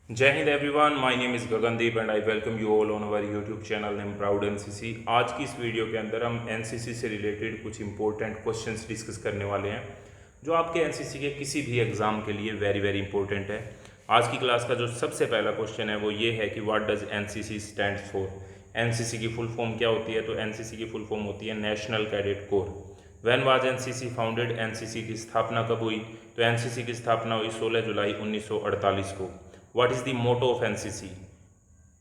जय Hind everyone, my name is Gagandeep and I welcome you all on our YouTube channel name proud NCC. आज की इस video के अंदर हम एनसीसी से रिलेटेड कुछ इंपॉर्टेंट क्वेश्चंस डिस्कस करने वाले हैं जो आपके एनसीसी के किसी भी एग्ज़ाम के लिए वेरी वेरी इंपॉर्टेंट है। आज की क्लास का जो सबसे पहला क्वेश्चन है वो ये है कि what does NCC stand for. NCC की फुल फॉर्म क्या होती है? तो एनसीसी की फुल फॉर्म होती है national cadet corps. When was NCC founded? NCC की स्थापना कब हुई? तो एनसीसी की स्थापना हुई 16 जुलाई 1948 को। What is the motto of NCC?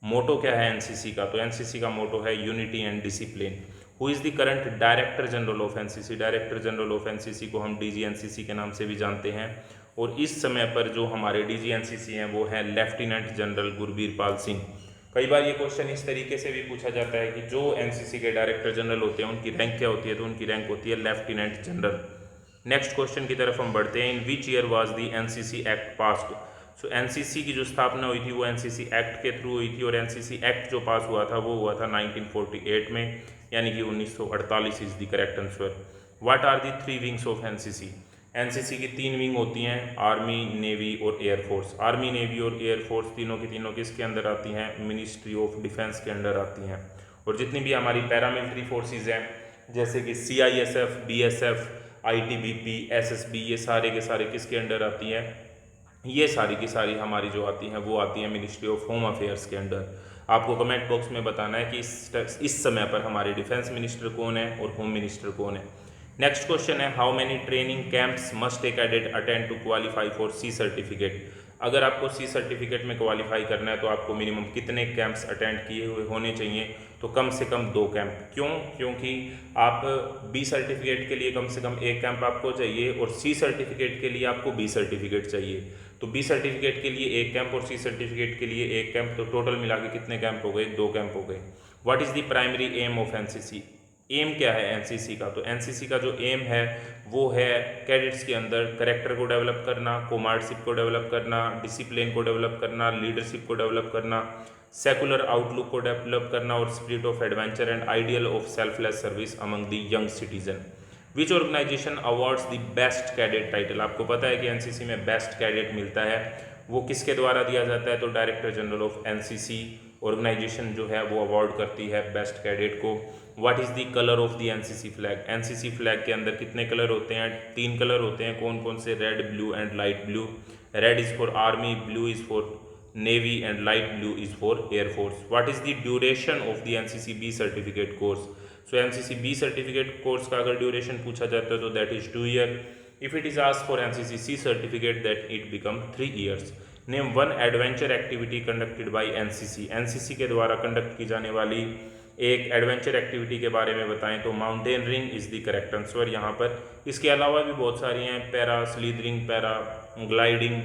Motto क्या है एनसीसी का? तो एनसीसी का मोटो है unity and discipline. Who is the current director general of NCC? Director general of NCC को हम डीजी एनसीसी के नाम से भी जानते हैं। और इस समय पर जो हमारे डीजी एनसीसी हैं वो है लेफ्टिनेंट जनरल गुरबीर पाल सिंह। कई बार ये क्वेश्चन इस तरीके से भी पूछा जाता है कि जो एनसीसी के डायरेक्टर जनरल होते हैं उनकी रैंक क्या होती है? तो उनकी रैंक होती है लेफ्टिनेंट जनरल। नेक्स्ट क्वेश्चन की तरफ हम बढ़ते हैं। In which year was the NCC act passed? So NCC की जो स्थापना हुई थी वो एनसीसी एक्ट के थ्रू हुई थी और एनसीसी एक्ट जो पास हुआ था वो हुआ था 1948 में, यानी कि 1948 is the correct answer. What are the three wings of NCC? NCC की तीन विंग होती हैं, आर्मी, नेवी और एयरफोर्स। आर्मी, नेवी और एयरफोर्स तीनों की तीनों किसके अंदर आती हैं? मिनिस्ट्री ऑफ डिफेंस के अंडर आती हैं। और जितनी भी हमारी पैरामिलिट्री फोर्सेज हैं जैसे कि सीआईएसएफ, बीएसएफ, आईटीबीपी, एसएसबी, ये सारे के सारे किसके अंडर आती हैं? ये सारी की सारी हमारी जो आती हैं वो आती हैं मिनिस्ट्री ऑफ होम अफेयर्स के अंडर। आपको कमेंट बॉक्स में बताना है कि इस समय पर हमारे डिफेंस मिनिस्टर कौन है और होम मिनिस्टर कौन है। नेक्स्ट क्वेश्चन है how many training camps must a cadet attend to qualify for C certificate? अगर आपको सी सर्टिफिकेट में क्वालिफाई करना है तो आपको मिनिमम कितने कैंप्स अटेंड किए हुए होने चाहिए? तो कम से कम 2 कैंप। क्यों? क्योंकि आप बी सर्टिफिकेट के लिए कम से कम 1 कैंप आपको चाहिए और सी सर्टिफिकेट के लिए आपको बी सर्टिफिकेट चाहिए। तो बी सर्टिफिकेट के लिए 1 कैंप और सी सर्टिफिकेट के लिए 1 कैंप, तो टोटल मिला के कितने कैंप हो गए? 2 कैंप हो गए। What is the primary aim of NCC? Aim क्या है एनसीसी का? तो एनसीसी का जो एम है वो है कैडेट्स के अंदर करेक्टर को डेवलप करना, कॉमरेडशिप को डेवलप करना, डिसिप्लिन को डेवलप करना, लीडरशिप को डेवलप करना, सेकुलर आउटलुक को डेवलप करना और spirit of adventure and ideal of selfless service among the young citizen. Which organization awards the best cadet title? आपको पता है कि एनसीसी में बेस्ट कैडेट मिलता है, वो किसके द्वारा दिया जाता है? तो director general of NCC organization जो है वो अवार्ड करती है बेस्ट कैडेट को। What is the colour of the NCC flag? NCC flag के अंदर कितने कलर होते हैं? 3 कलर होते हैं। कौन कौन से? Red, blue and light blue. Red is for army, blue is for navy and light blue is for air force. What is the duration of the NCC B certificate course? So NCC B certificate course का अगर duration पूछा जाता है तो that is 2 year. If it is asked for NCC C certificate that it become 3 years. Name one adventure activity conducted by NCC. NCC के द्वारा conduct की जाने वाली एक एडवेंचर एक्टिविटी के बारे में बताएं तो mountaineering is the correct answer यहाँ पर। इसके अलावा भी बहुत सारी हैं, पैरा स्लीदरिंग, पैरा ग्लाइडिंग,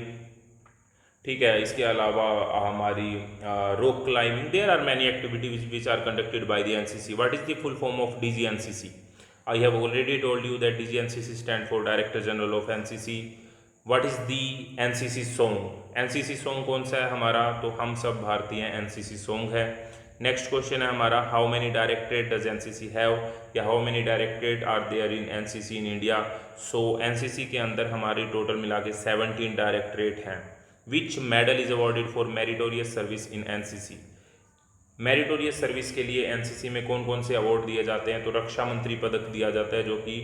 ठीक है। इसके अलावा हमारी rock climbing, there are many activities which are conducted by the NCC. What is the full form of DG NCC? I have already told you that DG NCC stand for director general of NCC. What is the NCC song? NCC song कौन सा है हमारा? तो हम सब भारतीय NCC song है। Next question है हमारा how many directorate does NCC have, या how many directorate are there in NCC in India? So NCC के अंदर हमारी टोटल मिला के 17 डायरेक्टरेट हैं। Which medal is awarded for meritorious service in NCC? Meritorious service के लिए एनसीसी में कौन कौन से अवार्ड दिए जाते हैं? तो रक्षा मंत्री पदक दिया जाता है जो कि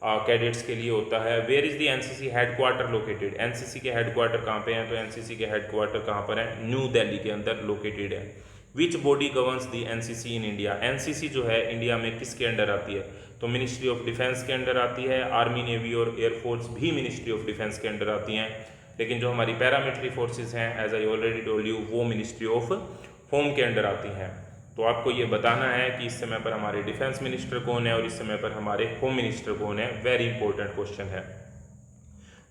कैडेट्स के लिए होता है। Where is the NCC headquarter located? NCC के हेडक्वार्टर कहाँ पे हैं? तो एनसीसी के हेडक्वार्टर कहाँ पर है? न्यू दिल्ली के अंदर लोकेटेड है। Which body governs the NCC in India? NCC जो है इंडिया में किसके अंडर आती है? तो मिनिस्ट्री ऑफ डिफेंस के अंडर आती है। आर्मी, नेवी और एयरफोर्स भी मिनिस्ट्री ऑफ डिफेंस के अंडर आती हैं, लेकिन जो हमारी पैरामिलिट्री फोर्सेज हैं as I already told you वो मिनिस्ट्री ऑफ होम के अंडर आती हैं। तो आपको ये बताना है कि इस समय पर हमारे डिफेंस मिनिस्टर कौन है और इस समय पर हमारे होम मिनिस्टर कौन है। वेरी इंपॉर्टेंट क्वेश्चन है।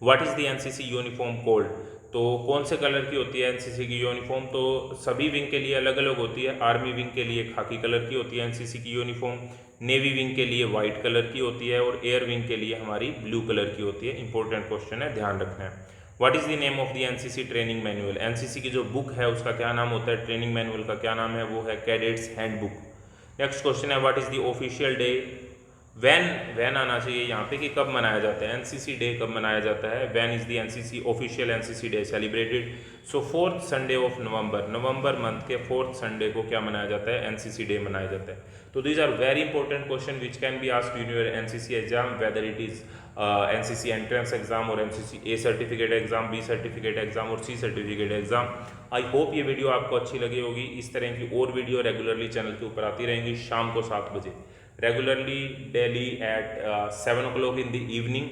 What is the NCC uniform code? तो कौन से कलर की होती है एनसीसी की यूनिफॉर्म? तो सभी विंग के लिए अलग अलग होती है। आर्मी विंग के लिए खाकी कलर की होती है एनसीसी की यूनिफॉर्म, नेवी विंग के लिए वाइट कलर की होती है और एयर विंग के लिए हमारी ब्लू कलर की होती है। इंपॉर्टेंट क्वेश्चन है, ध्यान रखना है। What is the name of the NCC training manual? NCC की जो बुक है उसका क्या नाम होता है? ट्रेनिंग मैनुअल का क्या नाम है? वो है कैडेट्स हैंडबुक। नेक्स्ट क्वेश्चन है what is the official day when आना चाहिए यहाँ पे कि कब मनाया जाता है, एनसीसी डे कब मनाया जाता है, van is the NCC official NCC day celebrated. So 4th Sunday of November month के 4th संडे को क्या मनाया जाता है, एनसीसी डे मनाया जाता है। तो these are very important question which can be asked in your NCC exam, whether it is NCC entrance exam और NCC A certificate exam, B certificate exam और C certificate exam. I hope ये video आपको अच्छी लगी होगी। इस तरह की और वीडियो रेगुलरली चैनल के ऊपर आती रहेंगी शाम को 7 बजे, regularly daily at 7 o'clock in the evening.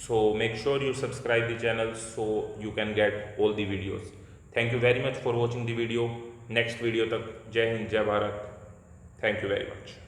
So make sure you subscribe the channel so you can get all the videos. Thank you very much for watching the video. Next video tak, Jai Hind, Jai Bharat. Thank you very much.